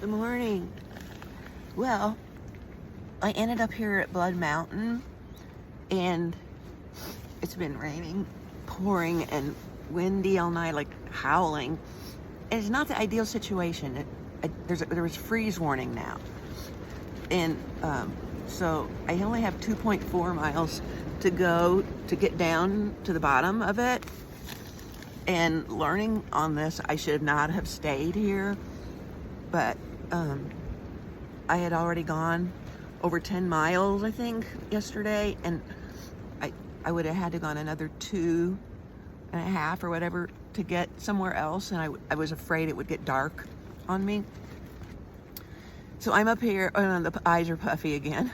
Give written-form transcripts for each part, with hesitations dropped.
Good morning. Well, I ended up here at Blood Mountain, and it's been raining, pouring, and windy all night, like howling. And it's not the ideal situation. There was freeze warning now, and so I only have 2.4 miles to go to get down to the bottom of it. And learning on this, I should not have stayed here, but I had already gone over 10 miles, I think, yesterday, and I would have had to gone another 2.5 or whatever to get somewhere else, and I was afraid it would get dark on me. So I'm up here, and the eyes are puffy again.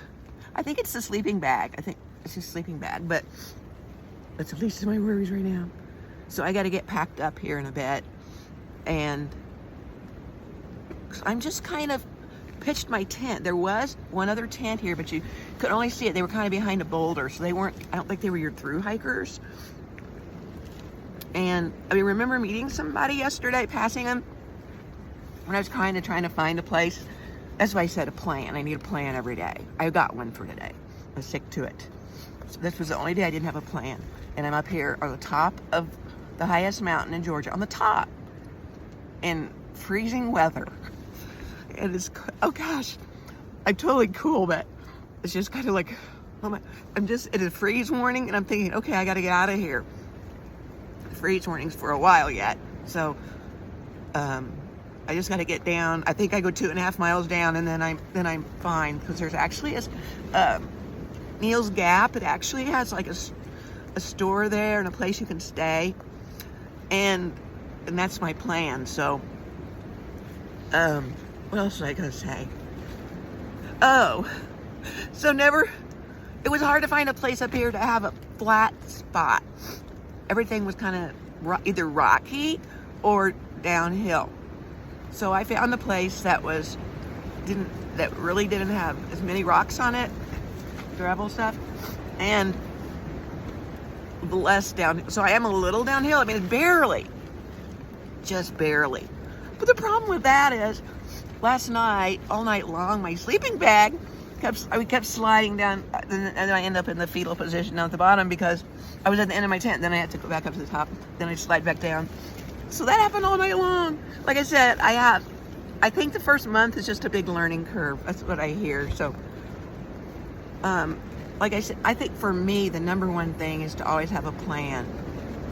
I think it's the sleeping bag. I think it's just sleeping bag, but that's at least my worries right now. So I got to get packed up here in a bit, and I'm just kind of pitched my tent. There was one other tent here, but you could only see it. They were kind of behind a boulder, so they weren't, I don't think they were your through hikers. And I remember meeting somebody yesterday, passing them, when I was trying to find a place. That's why I said a plan. I need a plan every day. I got one for today. I was sick to it. So this was the only day I didn't have a plan. And I'm up here on the top of the highest mountain in Georgia, on the top, in freezing weather. It is, oh gosh, I'm totally cool, but it's just kind of like, oh my, it is freeze warning, and I'm thinking, okay, I got to get out of here. Freeze warnings for a while yet, so I just got to get down. I think I go 2.5 miles down, and then I'm fine, because there's actually a Neel's Gap. It actually has like a store there and a place you can stay, and that's my plan. So what else was I gonna say? Oh, so it was hard to find a place up here to have a flat spot. Everything was kind of either rocky or downhill. So I found a place that really didn't have as many rocks on it, gravel stuff, and less down. So I am a little downhill. I mean, just barely. But the problem with that is, last night, all night long, my sleeping bag kept sliding down, and then I end up in the fetal position down at the bottom because I was at the end of my tent. Then I had to go back up to the top. Then I slide back down. So that happened all night long. Like I said, I think the first month is just a big learning curve. That's what I hear. So, like I said, I think for me, the number one thing is to always have a plan.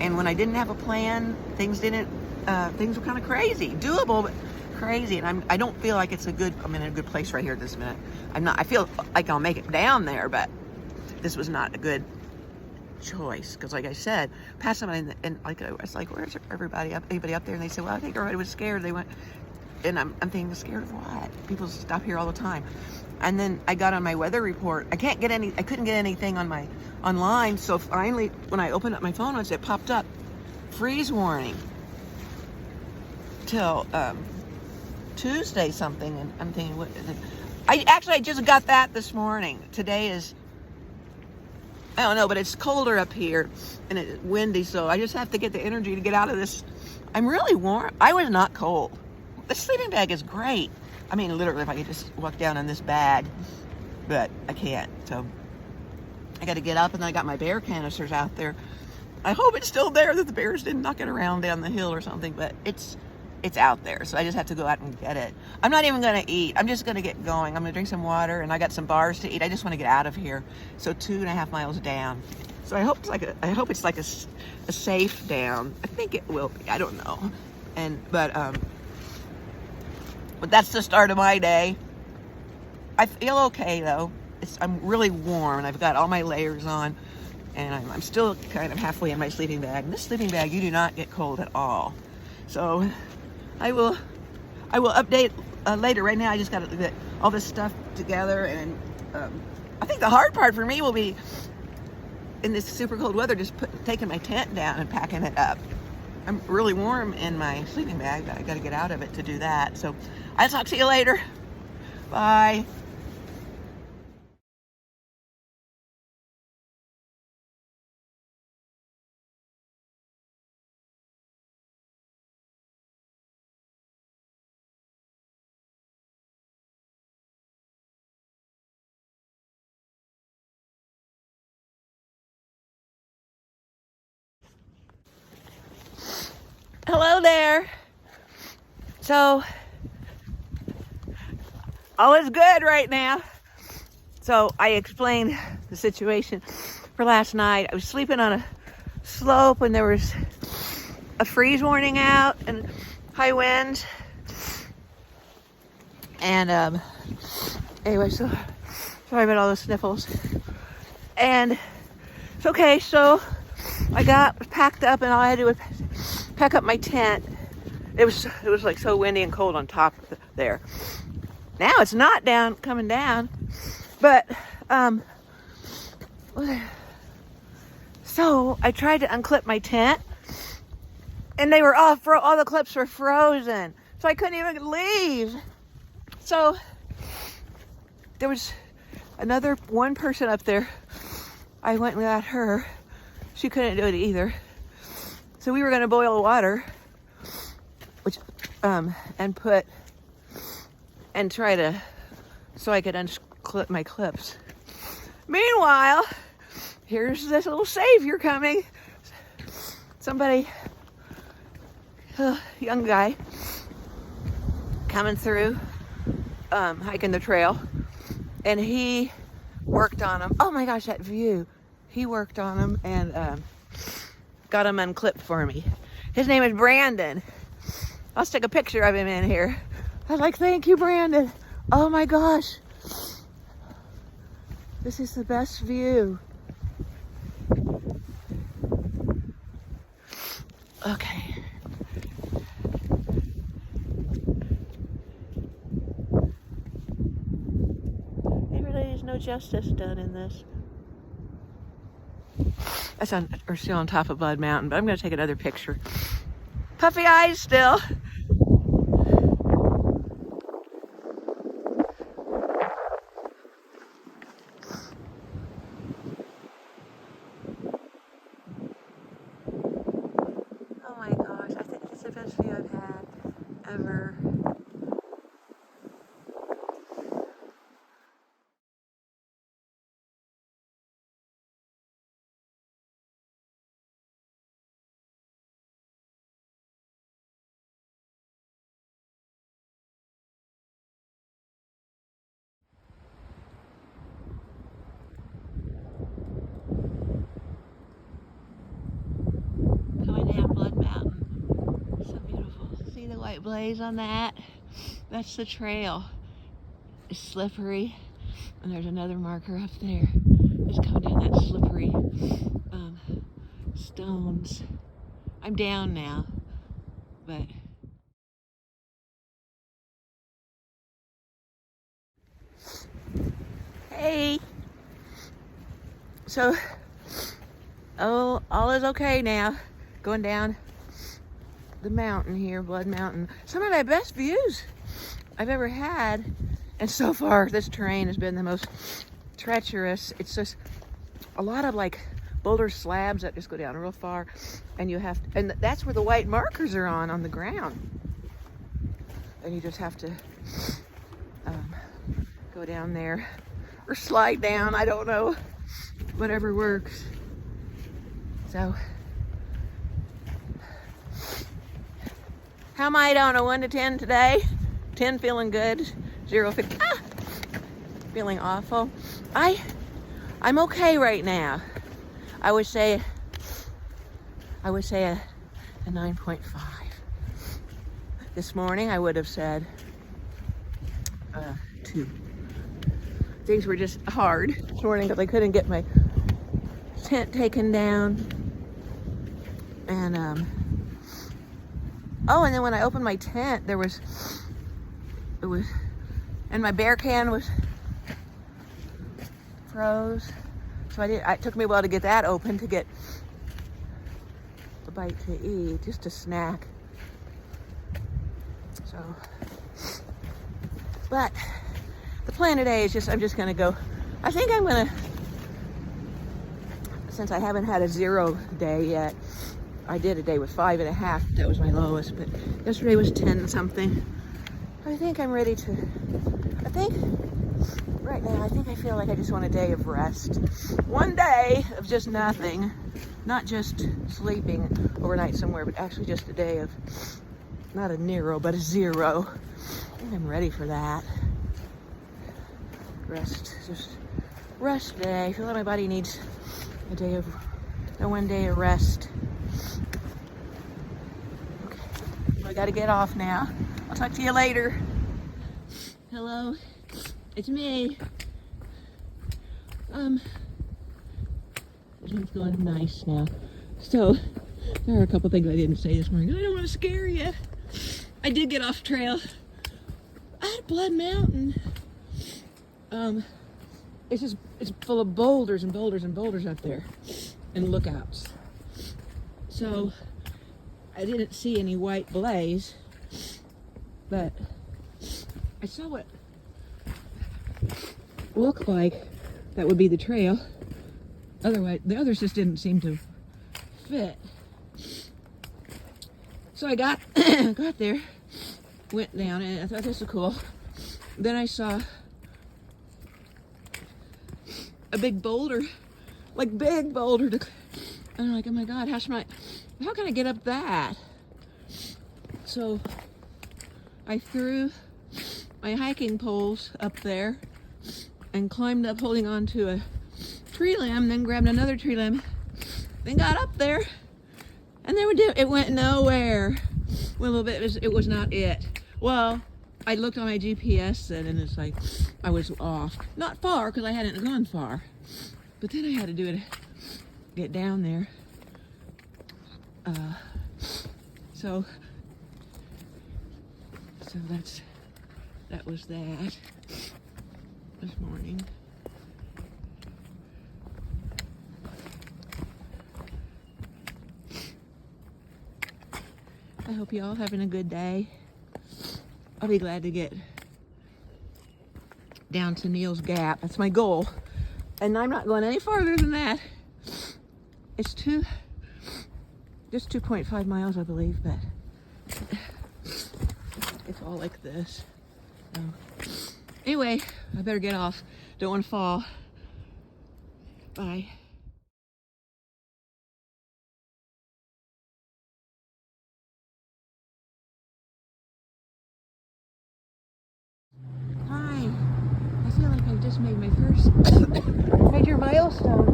And when I didn't have a plan, things were kind of crazy, doable, but crazy. And I don't feel like I'm in a good place right here this minute. I feel like I'll make it down there, but this was not a good choice. Because like I said, past somebody, and like, I was like, where's anybody up there? And they said, well, I think everybody was scared. They went, and I'm thinking, scared of what? People stop here all the time. And then I got on my weather report. I couldn't get anything online. So finally, when I opened up my phone, it popped up, freeze warning till Tuesday something. And I'm thinking, what is it? I just got that this morning. Today is, I don't know, but it's colder up here and it's windy. So I just have to get the energy to get out of this. I'm really warm. I was not cold. The sleeping bag is great. I mean, literally, if I could just walk down in this bag, but I can't. So I got to get up, and then I got my bear canisters out there. I hope it's still there, that the bears didn't knock it around down the hill or something, but it's out there. So I just have to go out and get it. I'm not even going to eat. I'm just going to get going. I'm going to drink some water, and I got some bars to eat. I just want to get out of here. So 2.5 miles down. So I hope it's like a safe down. I think it will be. I don't know. But that's the start of my day. I feel okay though. I'm really warm, and I've got all my layers on, and I'm still kind of halfway in my sleeping bag. And this sleeping bag, you do not get cold at all. So I will update later. Right now, I just got to get all this stuff together, and I think the hard part for me will be in this super cold weather, just taking my tent down and packing it up. I'm really warm in my sleeping bag, but I got to get out of it to do that. So I'll talk to you later. Bye. Hello there. So, all is good right now. So I explained the situation for last night. I was sleeping on a slope when there was a freeze warning out and high winds. And anyway, so sorry about all the sniffles. And it's okay, so I got packed up and all I had to do was pack up my tent. It was like so windy and cold on top there. Now it's not coming down, but so I tried to unclip my tent, and they were all the clips were frozen, so I couldn't even leave. So there was one person up there. I went and got her. She couldn't do it either. So we were going to boil water, so I could unclip my clips. Meanwhile, here's this little savior coming. Somebody, young guy, coming through, hiking the trail, and he worked on them. Oh my gosh, that view. He worked on them and got them unclipped for me. His name is Brandon. I'll stick a picture of him in here. I was like, thank you, Brandon. Oh my gosh. This is the best view. Okay. There really is no justice done in this. We're still on top of Blood Mountain, but I'm going to take another picture. Puffy eyes still. Oh my gosh, I think it's the best view I've had ever. Coming down Blood Mountain. So beautiful. See the white blaze on that? That's the trail. It's slippery. And there's another marker up there. Just coming down that slippery stones. I'm down now, but hey. So all is okay now. Going down the mountain here, Blood Mountain. Some of my best views I've ever had. And so far, this terrain has been the most treacherous. It's just a lot of like boulder slabs that just go down real far. And that's where the white markers are on the ground. And you just have to go down there or slide down. I don't know. Whatever works. So, how am I on a 1 to 10 today? 10 feeling good, 0 feeling awful. I'm okay right now. I would say a 9.5. This morning I would have said 2. Things were just hard this morning because I couldn't get my tent taken down. And and then when I opened my tent, and my bear can was froze. So it took me a while to get that open to get a bite to eat, just a snack. So, but the plan today is I'm just gonna go. I think I'm gonna, since I haven't had a 0 day yet, I did a day with 5.5. That was my lowest, but yesterday was 10 something. I think I'm ready to, right now I think I feel like I just want a day of rest. One day of just nothing. Not just sleeping overnight somewhere, but actually just a day of, not a Nero, but a zero. I think I'm ready for that. Rest, just rest day. I feel like my body needs a day of, one day of rest. Okay, well, I gotta get off now. I'll talk to you later. Hello, it's me. Everything's going nice now. So, there are a couple things I didn't say this morning. I don't want to scare you. I did get off trail at Blood Mountain. It's full of boulders and boulders and boulders up there, and lookouts. So, I didn't see any white blaze, but I saw what looked like that would be the trail. Otherwise, the others just didn't seem to fit. So I got got there, went down, and I thought this was cool. Then I saw a big boulder, like big boulder, and I'm like, oh my God, how can I get up that? So I threw my hiking poles up there and climbed up holding on to a tree limb, then grabbed another tree limb, then got up there, and then it went nowhere. Well, it was not it. Well, I looked on my GPS then, and it's like I was off. Not far, because I hadn't gone far. But then I had to do it, get down there. So that was that this morning. I hope you all having a good day. I'll be glad to get down to Neel's Gap. That's my goal. And I'm not going any farther than that. It's just 2.5 miles, I believe, but it's all like this. So, anyway, I better get off. Don't want to fall. Bye. Hi. I feel like I just made my first major milestone.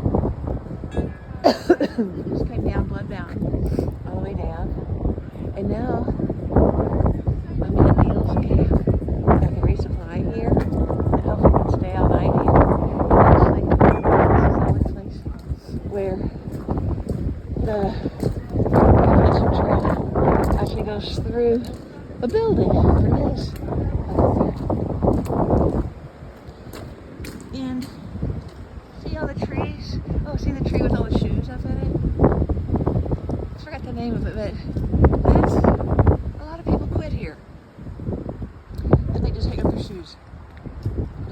Just came down Blood Mountain, all the way down, and now I'm at Neel's Gap. I can resupply here, and hopefully I can stay all night here. Actually, this is the only place where the appalacian trail actually goes through a building. There it is. And see all the trees? Oh, see the tree with all the shoes up in it? I forgot the name of it, but that's, a lot of people quit here. And they just hang up their shoes.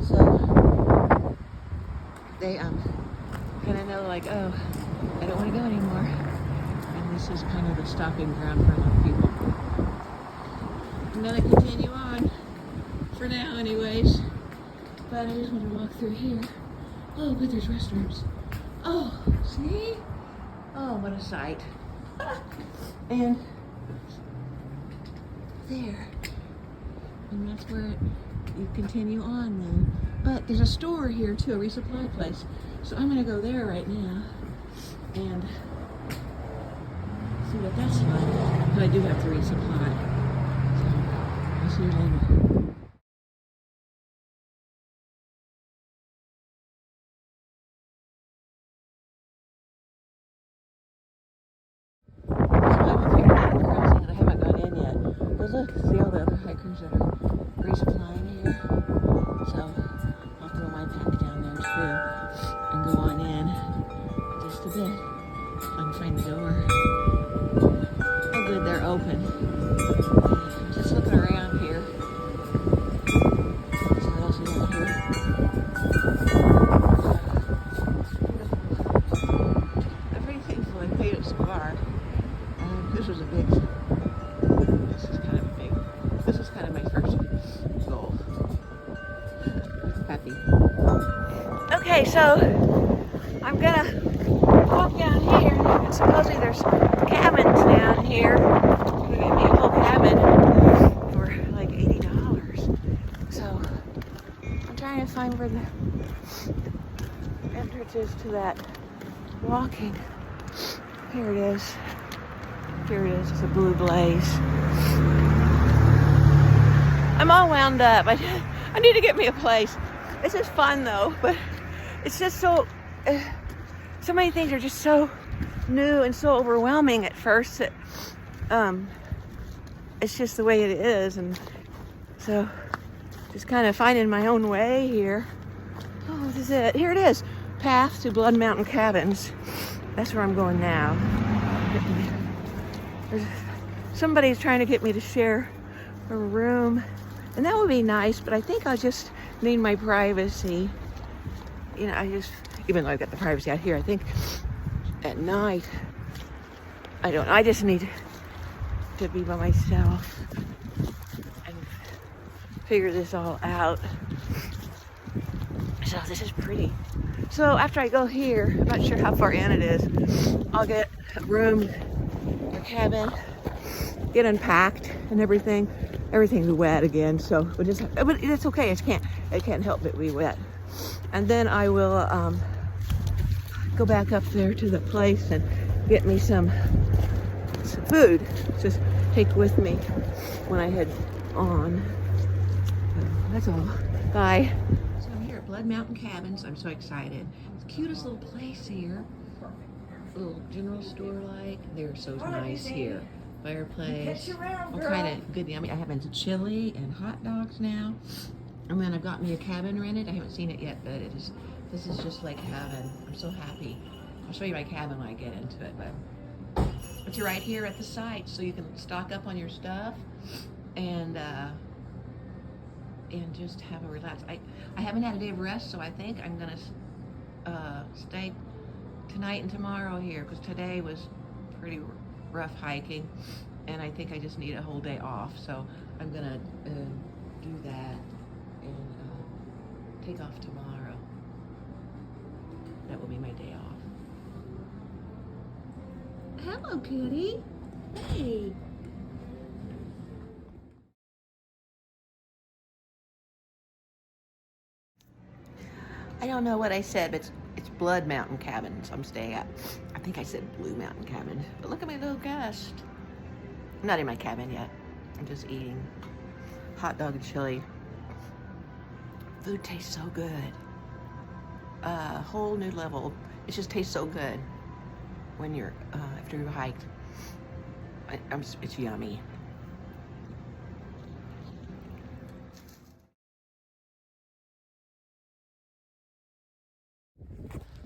So, they kind of know like, oh, I don't want to go anymore. And this is kind of the stopping ground for a lot of people. I'm gonna continue on, for now anyways. But I just want to walk through here. Oh, but there's restrooms. Oh, see? Oh, what a sight. And there. And that's where you continue on then. But there's a store here too, a resupply place. So I'm gonna go there right now and see what that's like. But I do have to resupply. So I'll see you later. Look, see all the other hikers that are resupplying here. So I'll throw my pack down there too and go on in just a bit. I can find the door. Oh good, they're open. Just looking around here. See what else we got here. I'm pretty thankful I made it so far. This was a big. This is kind of my first goal. Happy. Okay, so I'm gonna walk down here, and supposedly there's cabins down here. They gave me a whole cabin for like $80. So I'm trying to find where the entrance is to that walking. Here it is. Here it is. It's a blue blaze. I'm all wound up. I need to get me a place. This is fun though, but it's just so many things are just so new and so overwhelming at first that it's just the way it is, and so just kind of finding my own way here. Oh, this is it. Here it is. Path to Blood Mountain Cabins. That's where I'm going now. Somebody's trying to get me to share a room, and that would be nice, but I think I just need my privacy. You know, even though I've got the privacy out here, I think at night, I just need to be by myself and figure this all out. So this is pretty. So after I go here, I'm not sure how far in it is, I'll get a room, a cabin, get unpacked and everything. Everything's wet again, so but it's okay. It can't help but be wet. And then I will go back up there to the place and get me some food. Just take with me when I head on. So that's all. Bye. So I'm here at Blood Mountain Cabins. I'm so excited. It's the cutest little place here. A little general store like. They're so nice here. Fireplace, all kind of good. I mean, I have been to chili and hot dogs now, and then I've got me a cabin rented. I haven't seen it yet, but this is just like heaven. I'm so happy. I'll show you my cabin when I get into it, but it's right here at the site, so you can stock up on your stuff and just have a relax. I haven't had a day of rest, so I think I'm gonna stay tonight and tomorrow here, because today was pretty rough hiking, and I think I just need a whole day off, so I'm gonna do that and take off tomorrow. That will be my day off. Hello, kitty. Hey. I don't know what I said, but it's Blood Mountain Cabins I'm staying at. I think I said Blue Mountain Cabin. But look at my little guest. I'm not in my cabin yet. I'm just eating hot dog and chili. Food tastes so good. A whole new level. It just tastes so good when you're after you hiked. It's yummy.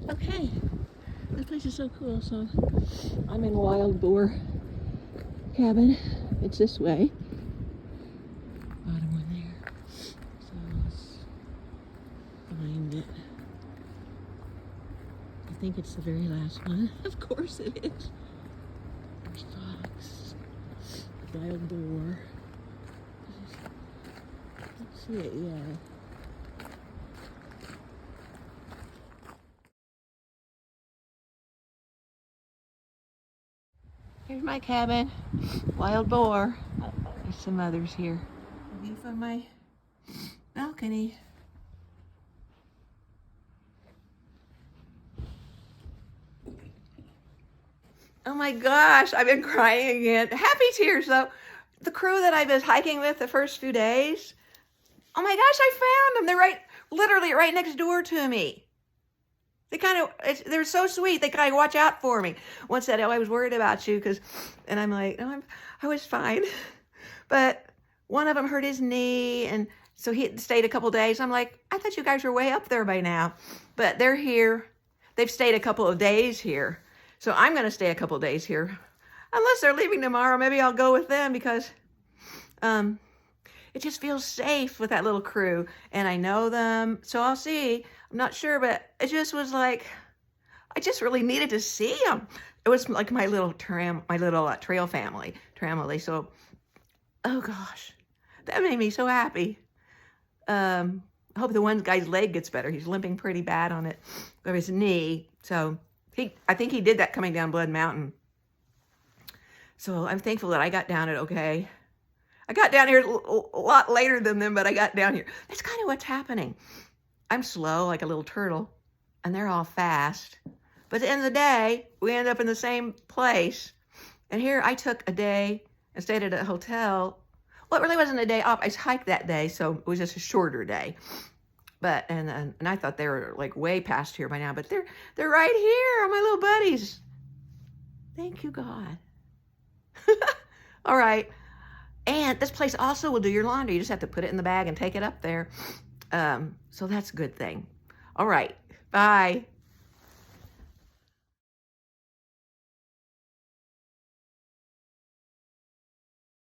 Okay, this place is so cool. So I'm in Wild Boar Cabin. It's this way. Bottom one there. So let's find it. I think it's the very last one. Of course it is. There's fox. Wild boar. Let's see it, yeah. Here's my cabin, Wild Boar. There's some others here. A view from my balcony. Oh my gosh, I've been crying again. Happy tears though. The crew that I was hiking with the first few days, oh my gosh, I found them. They're literally right next door to me. They're so sweet. They kind of watch out for me. One said, oh, I was worried about you and I'm like, no, I was fine. But one of them hurt his knee, and so he stayed a couple days. I'm like, I thought you guys were way up there by now. But they're here. They've stayed a couple of days here. So I'm going to stay a couple of days here. Unless they're leaving tomorrow, maybe I'll go with them, because it just feels safe with that little crew. And I know them, so I'll see. I'm not sure, but it just was like, I just really needed to see them. It was like my little trail family. So, oh gosh, that made me so happy. I hope the one guy's leg gets better. He's limping pretty bad on it, of his knee. So I think he did that coming down Blood Mountain. So I'm thankful that I got down it okay. I got down here a lot later than them, but I got down here. That's kind of what's happening. I'm slow like a little turtle, and they're all fast. But at the end of the day, we end up in the same place. And here I took a day and stayed at a hotel. Well, it really wasn't a day off. I hiked that day, so it was just a shorter day. But and I thought they were like way past here by now, but they're right here, my little buddies. Thank you, God. All right. And this place also will do your laundry. You just have to put it in the bag and take it up there. So that's a good thing. All right. Bye.